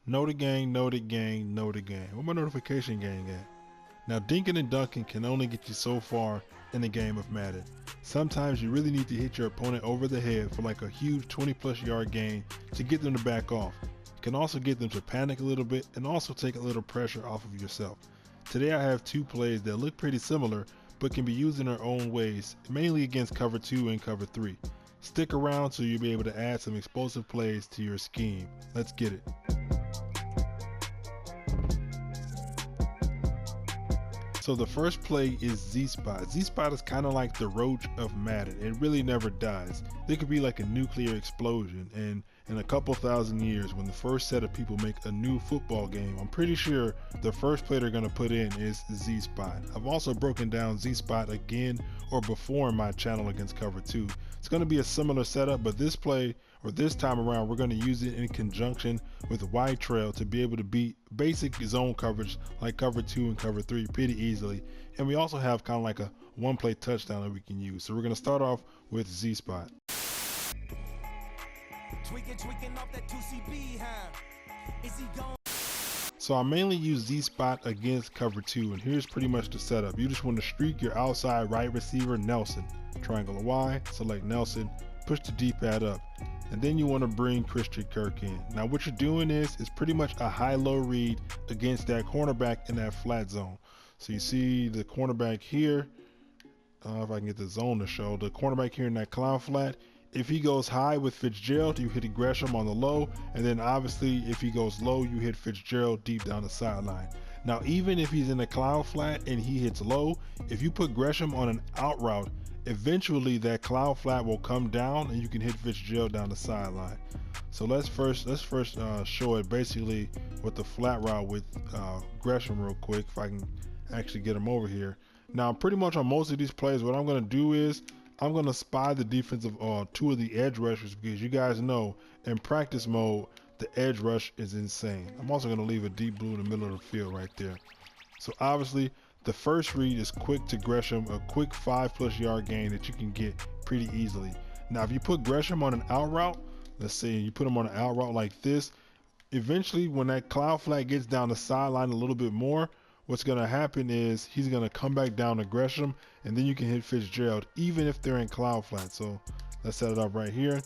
Know the gang, know the gang, know the gang. Where my notification gang at? Now dinking and dunking can only get you so far in the game of Madden. Sometimes you really need to hit your opponent over the head for like a huge 20+ yard gain to get them to back off. It can also get them to panic a little bit and also take a little pressure off of yourself. Today I have two plays that look pretty similar but can be used in their own ways, mainly against cover 2 and cover 3. Stick around so you'll be able to add some explosive plays to your scheme. Let's get it. So the first play is Z-Spot. Z-Spot is kind of like the roach of Madden. It really never dies. It could be like a nuclear explosion, and in a couple thousand years, when the first set of people make a new football game, I'm pretty sure the first play they're going to put in is Z-Spot. I've also broken down Z-Spot again or before in my channel against cover 2. It's going to be a similar setup, but this play, or this time around, we're going to use it in conjunction with wide trail to be able to beat basic zone coverage like cover 2 and cover 3 pretty easily. And we also have kind of like a one play touchdown that we can use. So we're going to start off with Z-Spot. Tweaking off that 2CB, huh? Is he gone? So I mainly use Z-Spot against cover 2, and here's pretty much the setup. You just want to streak your outside right receiver Nelson. Triangle Y, select Nelson, push the D-pad up, and then you want to bring Christian Kirk in. Now what you're doing is pretty much a high-low read against that cornerback in that flat zone. So you see the cornerback here, if I can get the zone to show, the cornerback here in that clown flat. If he goes high with Fitzgerald, you hit Gresham on the low, and then obviously if he goes low, you hit Fitzgerald deep down the sideline. Now even if he's in a cloud flat and he hits low, if you put Gresham on an out route, eventually that cloud flat will come down and you can hit Fitzgerald down the sideline. So let's first show it basically with the flat route with Gresham real quick, if I can actually get him over here. Now pretty much on most of these plays, what I'm going to do is I'm going to spy the defensive two of the edge rushers, because you guys know in practice mode the edge rush is insane. I'm also going to leave a deep blue in the middle of the field right there. So obviously the first read is quick to Gresham, a quick 5+ yard gain that you can get pretty easily. Now if you put Gresham on an out route, let's say you put him on an out route like this, eventually when that cloud flat gets down the sideline a little bit more, what's going to happen is he's going to come back down to Gresham, and then you can hit Fitzgerald even if they're in cloud flat. So let's set it up right here.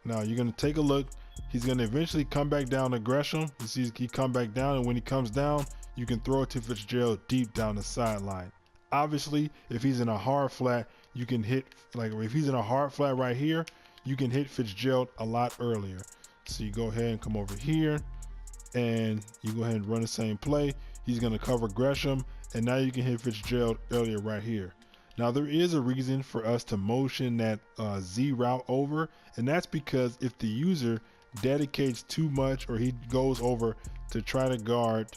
Now you're going to take a look. He's going to eventually come back down to Gresham. You see he come back down, and when he comes down, you can throw it to Fitzgerald deep down the sideline. Obviously if he's in a hard flat, you can hit, like if he's in a hard flat right here, you can hit Fitzgerald a lot earlier. So you go ahead and come over here and you go ahead and run the same play. He's going to cover Gresham, and now you can hit Fitzgerald earlier right here. Now there is a reason for us to motion that Z route over, and that's because if the user dedicates too much or he goes over to try to guard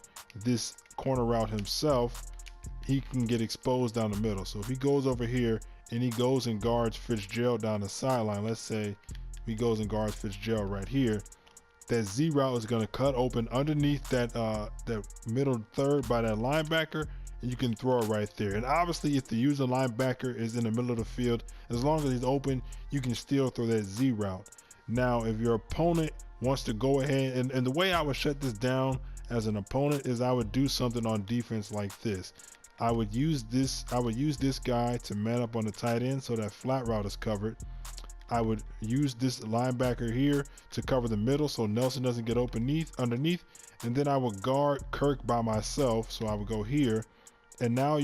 this corner route himself, he can get exposed down the middle. So if he goes over here and he goes and guards Fitzgerald down the sideline, let's say he goes and guards Fitzgerald right here, that Z route is going to cut open underneath that middle third by that linebacker, and you can throw it right there. And obviously if the user linebacker is in the middle of the field, as long as he's open, you can still throw that Z route. Now if your opponent wants to go ahead, and the way I would shut this down as an opponent is I would do something on defense like this. I would use this guy to man up on the tight end so that flat route is covered. I would use this linebacker here to cover the middle so Nelson doesn't get underneath, and then I would guard Kirk by myself. So I would go here, and now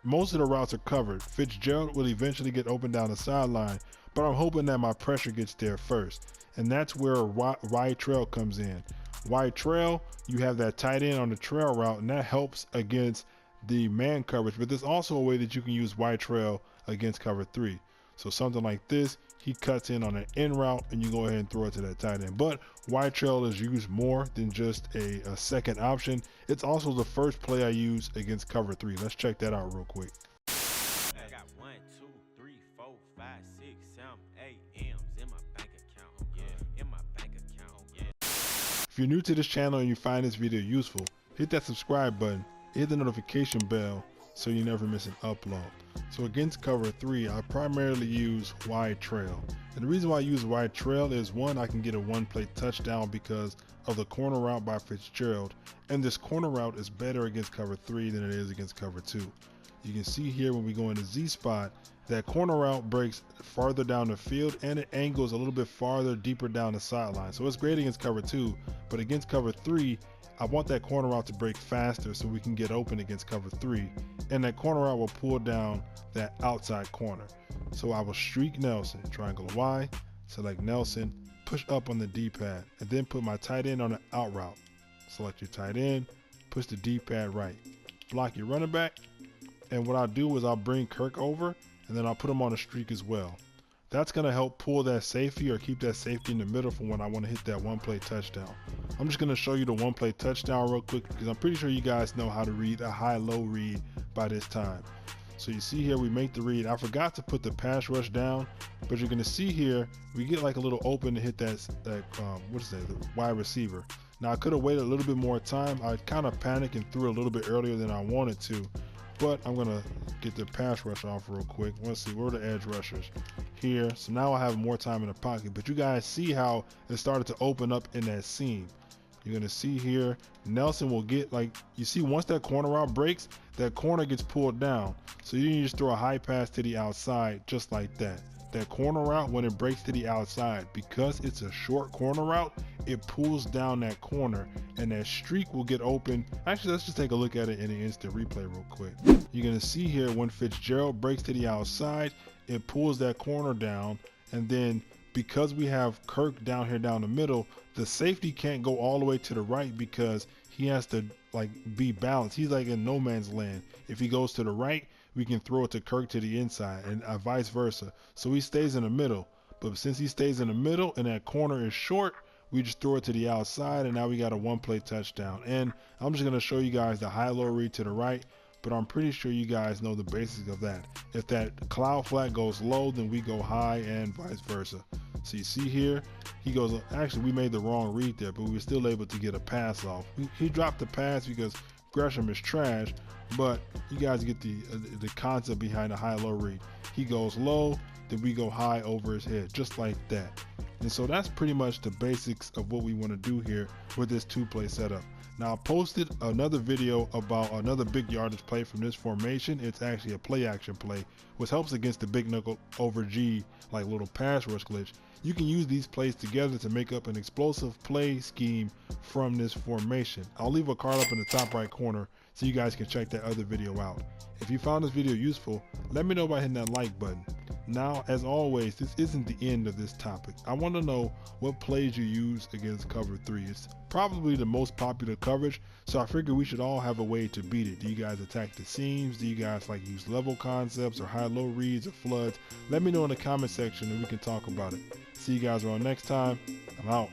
most of the routes are covered. Fitzgerald will eventually get open down the sideline, but I'm hoping that my pressure gets there first, and that's where wide trail comes in. Wide trail, you have that tight end on the trail route, and that helps against the man coverage, but there's also a way that you can use wide trail against cover 3. So something like this, he cuts in on an in route and you go ahead and throw it to that tight end. But wide trail is used more than just a second option. It's also the first play I use against cover 3. Let's check that out real quick. I got 1, 2, 3, 4, 5, 6, 7, 8 M's in my bank account. Yeah, in my bank account. Yeah. If you're new to this channel and you find this video useful, hit that subscribe button, hit the notification bell, so you never miss an upload. So against cover 3, I primarily use wide trail. And the reason why I use wide trail is, one, I can get a one-play touchdown because of the corner route by Fitzgerald. And this corner route is better against cover 3 than it is against cover 2. You can see here when we go into Z spot, that corner route breaks farther down the field and it angles a little bit farther, deeper down the sideline. So it's great against cover 2, but against cover 3, I want that corner route to break faster so we can get open against cover 3. And that corner route will pull down that outside corner. So I will streak Nelson, triangle Y, select Nelson, push up on the D-pad, and then put my tight end on the out route. Select your tight end, push the D-pad right, block your running back, and what I'll do is I'll bring Kirk over, and then I'll put him on a streak as well. That's going to help pull that safety or keep that safety in the middle for when I want to hit that one-play touchdown. I'm just going to show you the one-play touchdown real quick because I'm pretty sure you guys know how to read a high-low read by this time. So you see here we make the read. I forgot to put the pass rush down, but you're going to see here we get like a little open to hit the wide receiver. Now I could have waited a little bit more time. I kind of panicked and threw a little bit earlier than I wanted to. But I'm going to get the pass rush off real quick. Let's see, where are the edge rushers? Here. So now I have more time in the pocket. But you guys see how it started to open up in that seam. You're going to see here, Nelson will get, like, you see once that corner route breaks, that corner gets pulled down. So you can just throw a high pass to the outside just like that. That corner route, when it breaks to the outside, because it's a short corner route, it pulls down that corner and that streak will get open. Actually, let's just take a look at it in an instant replay real quick. You're going to see here when Fitzgerald breaks to the outside, it pulls that corner down, and then because we have Kirk down here down the middle, the safety can't go all the way to the right because he has to like be balanced. He's like in no man's land. If he goes to the right, we can throw it to Kirk to the inside, and vice versa. So he stays in the middle. But since he stays in the middle and that corner is short, we just throw it to the outside, and now we got a one-play touchdown. And I'm just going to show you guys the high-low read to the right, but I'm pretty sure you guys know the basics of that. If that cloud flat goes low, then we go high, and vice versa. So you see here, he goes, actually we made the wrong read there, but we were still able to get a pass off. He dropped the pass because Gresham is trash, but you guys get the concept behind the high-low read. He goes low, then we go high over his head, just like that. And so that's pretty much the basics of what we want to do here with this two-play setup. Now I posted another video about another big yardage play from this formation. It's actually a play action play, which helps against the big knuckle over G, like little pass rush glitch. You can use these plays together to make up an explosive play scheme from this formation. I'll leave a card up in the top right corner so you guys can check that other video out. If you found this video useful, let me know by hitting that like button. Now, as always, this isn't the end of this topic. I want to know what plays you use against cover 3. It's probably the most popular coverage, so I figured we should all have a way to beat it. Do you guys attack the seams? Do you guys like use level concepts or high-low reads or floods? Let me know in the comment section and we can talk about it. See you guys around next time. I'm out.